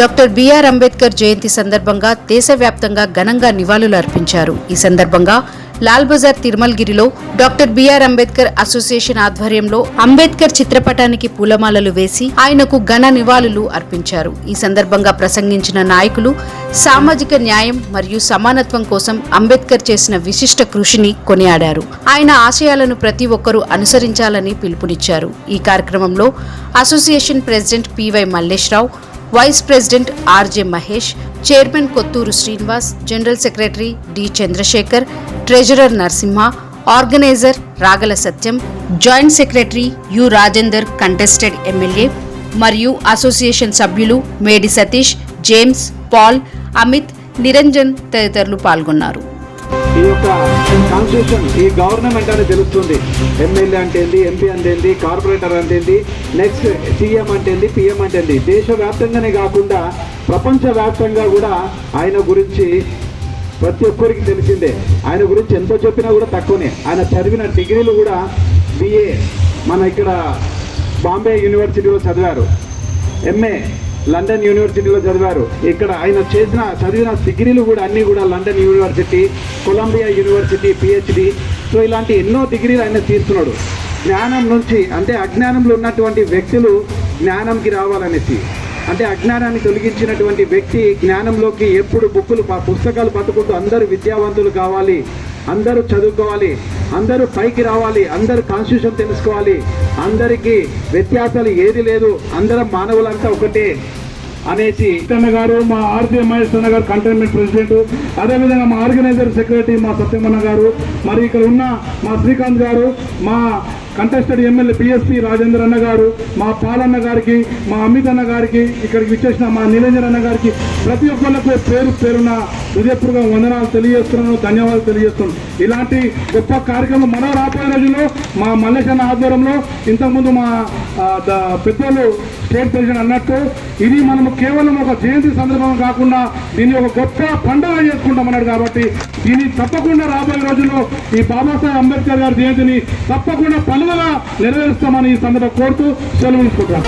Doctor BR Ambedkar జయంతి సందర్భంగా దేశవ్యాప్తంగా ఘనంగా నివాళులు అర్పించారు. ఈ సందర్భంగా లాల్ బజార్ తిరుమలగిరిలో డాక్టర్ బిఆర్ అంబేద్కర్ అసోసియేషన్ ఆధ్వర్యంలో అంబేద్కర్ చిత్రపటానికి పూలమాలలు వేసి ఆయనకు ఘన నివాళులు అర్పించారు. ఈ సందర్భంగా ప్రసంగించిన నాయకులు సామాజిక న్యాయం మరియు సమానత్వం కోసం అంబేద్కర్ చేసిన విశిష్ట కృషిని కొనియాడారు. ఆయన ఆశయాలను ప్రతి ఒక్కరూ అనుసరించాలని పిలుపునిచ్చారు. ఈ కార్యక్రమంలో association president PY Malleshrao, vice president RJ Mahesh, chairman Kotturu Srinivas, general secretary D Chandrashekar, treasurer Narasimha, organizer Ragala Satyam, joint secretary U Rajender, contested MLA మరియు అసోసియేషన్ సభ్యులు మేడి సతీష్, జేమ్స్, పాల్, అమిత్, నిరంజన్ తదితరులు పాల్గొన్నారు. ఈ యొక్క కాన్స్టిట్యూషన్ ఈ గవర్నమెంట్ అనేది తెలుస్తుంది. ఎమ్మెల్యే అంటే ఏంది, ఎంపీ అంటే ఏంది, కార్పొరేటర్ అంటే ఏంది, నెక్స్ట్ సీఎం అంటే ఏంది, పిఎం అంటే ఏంది. దేశవ్యాప్తంగానే కాకుండా ప్రపంచవ్యాప్తంగా కూడా ఆయన గురించి ప్రతి ఒక్కరికి తెలిసిందే. ఆయన గురించి ఎంతో చెప్పినా కూడా తక్కువనే. ఆయన చదివిన డిగ్రీలు కూడా బిఏ మన ఇక్కడ బాంబే యూనివర్సిటీలో చదివారు, ఎంఏ లండన్ యూనివర్సిటీలో చదివారు. ఇక్కడ ఆయన చదివిన డిగ్రీలు కూడా అన్నీ కూడా London university, Columbia university PhD. So ఇలాంటి ఎన్నో డిగ్రీలు ఆయన తీసుకున్నాడు. జ్ఞానం నుంచి అంటే అజ్ఞానంలో ఉన్నటువంటి వ్యక్తులు జ్ఞానంకి రావాలనేసి, అంటే అజ్ఞానాన్ని తొలగించినటువంటి వ్యక్తి జ్ఞానంలోకి ఎప్పుడు పుస్తకాలు పట్టుకుంటూ అందరూ విద్యావంతులు కావాలి, అందరూ చదువుకోవాలి, అందరూ పైకి రావాలి, అందరూ కాన్స్టిట్యూషన్ తెలుసుకోవాలి, అందరికీ వ్యత్యాసాలు ఏది లేదు, అందరం మానవులంతా ఒకటే అనేసి అన్న గారు, మా ఆర్జే మహేష్ అన్న గారు కంటైన్మెంట్ ప్రెసిడెంట్, అదేవిధంగా మా ఆర్గనైజర్ సెక్రటరీ మా సత్యమన్న గారు, మరి ఇక్కడ ఉన్న మా శ్రీకాంత్ గారు, మా కంటెస్టెడ్ ఎమ్మెల్యే పిఎస్పి రాజేందర్ అన్న గారు, మా పాలన్న గారికి, మా అమిత్ అన్న గారికి, ఇక్కడికి విచ్చేసిన మా నిరంజన్ అన్న గారికి, ప్రతి ఒక్కళ్ళకు పేరున హృదయపూర్వక వందనాలు తెలియజేస్తున్నాను, ధన్యవాదాలు తెలియజేస్తున్నాను. ఇలాంటి గొప్ప కార్యక్రమం మన రాబోయే రోజుల్లో మా మల్లేష్ అన్న ఆధ్వర్యంలో, ఇంతకుముందు మా పెద్దలు స్టేట్ ప్రెసిడెంట్ అన్నట్టు, ఇది మనము కేవలం ఒక జయంతి సందర్భం కాకుండా దీన్ని ఒక గొప్ప పండుగ చేసుకుంటాం అన్నాడు. కాబట్టి దీన్ని తప్పకుండా రాబోయే రోజుల్లో ఈ బాబాసాహెబ్ అంబేద్కర్ గారి జయంతిని తప్పకుండా పండుగగా నెరవేరుస్తామని ఈ సందర్భంగా కోరుతూ సెలవు తీసుకుంటాం.